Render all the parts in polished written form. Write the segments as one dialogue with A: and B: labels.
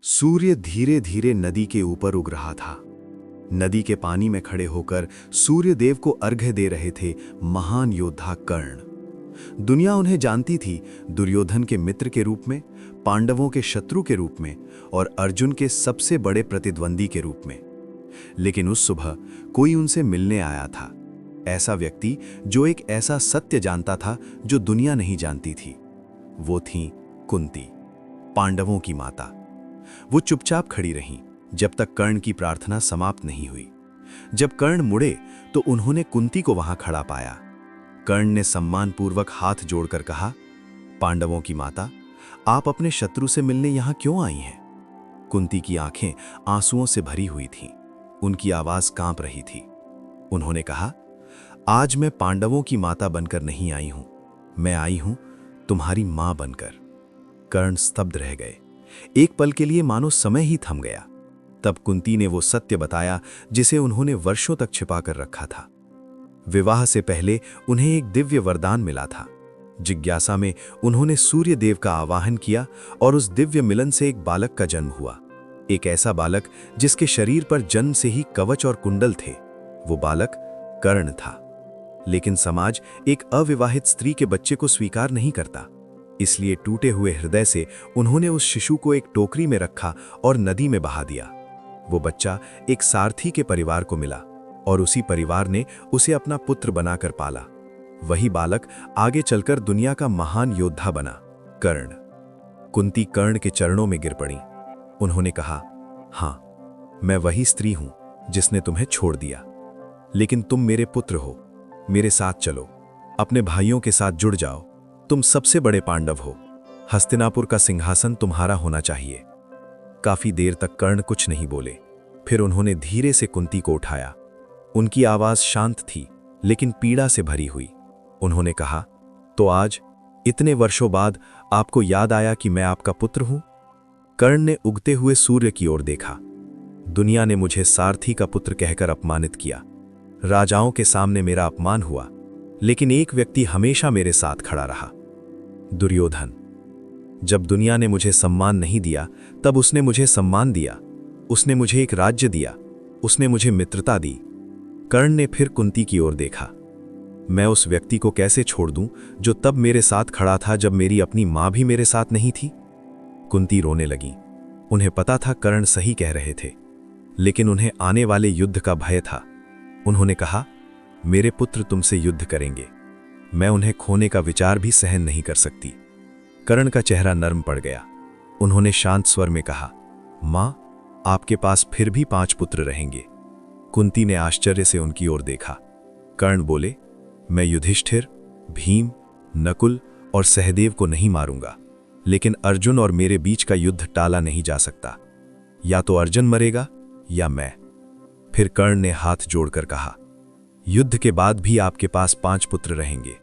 A: सूर्य धीरे धीरे नदी के ऊपर उग रहा था। नदी के पानी में खड़े होकर सूर्य देव को अर्घ्य दे रहे थे महान योद्धा कर्ण। दुनिया उन्हें जानती थी दुर्योधन के मित्र के रूप में, पांडवों के शत्रु के रूप में और अर्जुन के सबसे बड़े प्रतिद्वंदी के रूप में। लेकिन उस सुबह कोई उनसे मिलने आया था, ऐसा व्यक्ति जो एक ऐसा सत्य जानता था जो दुनिया नहीं जानती थी। वो थी कुंती, पांडवों की माता। वो चुपचाप खड़ी रहीं जब तक कर्ण की प्रार्थना समाप्त नहीं हुई। जब कर्ण मुड़े तो उन्होंने कुंती को वहां खड़ा पाया। कर्ण ने सम्मानपूर्वक हाथ जोड़कर कहा, पांडवों की माता, आप अपने शत्रु से मिलने यहां क्यों आई हैं? कुंती की आंखें आंसुओं से भरी हुई थीं, उनकी आवाज कांप रही थी। उन्होंने कहा, आज मैं पांडवों की माता बनकर नहीं आई हूं, मैं आई हूं तुम्हारी मां बनकर। कर्ण स्तब्ध रह गए। एक पल के लिए मानो समय ही थम गया। तब कुंती ने वो सत्य बताया जिसे उन्होंने वर्षों तक छिपा कर रखा था। विवाह से पहले उन्हें एक दिव्य वरदान मिला था। जिज्ञासा में उन्होंने सूर्य देव का आवाहन किया और उस दिव्य मिलन से एक बालक का जन्म हुआ। एक ऐसा बालक जिसके शरीर पर जन्म से ही कवच और कुंडल थे। वो बालक कर्ण था। लेकिन समाज एक अविवाहित स्त्री के बच्चे को स्वीकार नहीं करता। इसलिए टूटे हुए हृदय से उन्होंने उस शिशु को एक टोकरी में रखा और नदी में बहा दिया। वो बच्चा एक सारथी के परिवार को मिला और उसी परिवार ने उसे अपना पुत्र बनाकर पाला। वही बालक आगे चलकर दुनिया का महान योद्धा बना, कर्ण। कुंती कर्ण के चरणों में गिर पड़ी। उन्होंने कहा, हाँ, मैं वही स्त्री हूं जिसने तुम्हें छोड़ दिया, लेकिन तुम मेरे पुत्र हो। मेरे साथ चलो, अपने भाइयों के साथ जुड़ जाओ। तुम सबसे बड़े पांडव हो। हस्तिनापुर का सिंहासन तुम्हारा होना चाहिए। काफी देर तक कर्ण कुछ नहीं बोले। फिर उन्होंने धीरे से कुंती को उठाया। उनकी आवाज शांत थी लेकिन पीड़ा से भरी हुई। उन्होंने कहा, तो आज इतने वर्षों बाद आपको याद आया कि मैं आपका पुत्र हूं? कर्ण ने उगते हुए सूर्य की ओर देखा। दुनिया ने मुझे सारथी का पुत्र कहकर अपमानित किया। राजाओं के सामने मेरा अपमान हुआ, लेकिन एक व्यक्ति हमेशा मेरे साथ खड़ा रहा, दुर्योधन। जब दुनिया ने मुझे सम्मान नहीं दिया, तब उसने मुझे सम्मान दिया। उसने मुझे एक राज्य दिया, उसने मुझे मित्रता दी। कर्ण ने फिर कुंती की ओर देखा। मैं उस व्यक्ति को कैसे छोड़ दूं जो तब मेरे साथ खड़ा था जब मेरी अपनी मां भी मेरे साथ नहीं थी? कुंती रोने लगी। उन्हें पता था कर्ण सही कह रहे थे, लेकिन उन्हें आने वाले युद्ध का भय था। उन्होंने कहा, मेरे पुत्र तुमसे युद्ध करेंगे। मैं उन्हें खोने का विचार भी सहन नहीं कर सकती। कर्ण का चेहरा नर्म पड़ गया। उन्होंने शांत स्वर में कहा, मां, आपके पास फिर भी 5 पुत्र रहेंगे। कुंती ने आश्चर्य से उनकी ओर देखा। कर्ण बोले, मैं युधिष्ठिर, भीम, नकुल और सहदेव को नहीं मारूंगा, लेकिन अर्जुन और मेरे बीच का युद्ध टाला नहीं जा सकता। या तो अर्जुन मरेगा या मैं। फिर कर्ण ने हाथ जोड़कर कहा, युद्ध के बाद भी आपके पास 5 पुत्र रहेंगे,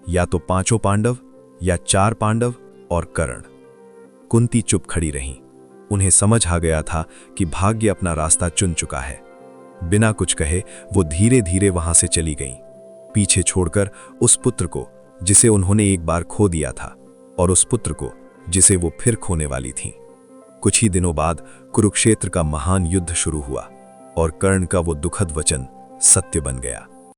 A: या तो 5 पांडव या 4 पांडव और कर्ण। कुंती चुप खड़ी रहीं। उन्हें समझ आ गया था कि भाग्य अपना रास्ता चुन चुका है। बिना कुछ कहे वो धीरे धीरे वहां से चली गईं, पीछे छोड़कर उस पुत्र को जिसे उन्होंने एक बार खो दिया था और उस पुत्र को जिसे वो फिर खोने वाली थीं। कुछ ही दिनों बाद कुरुक्षेत्र का महान युद्ध शुरू हुआ और कर्ण का वो दुखद वचन सत्य बन गया।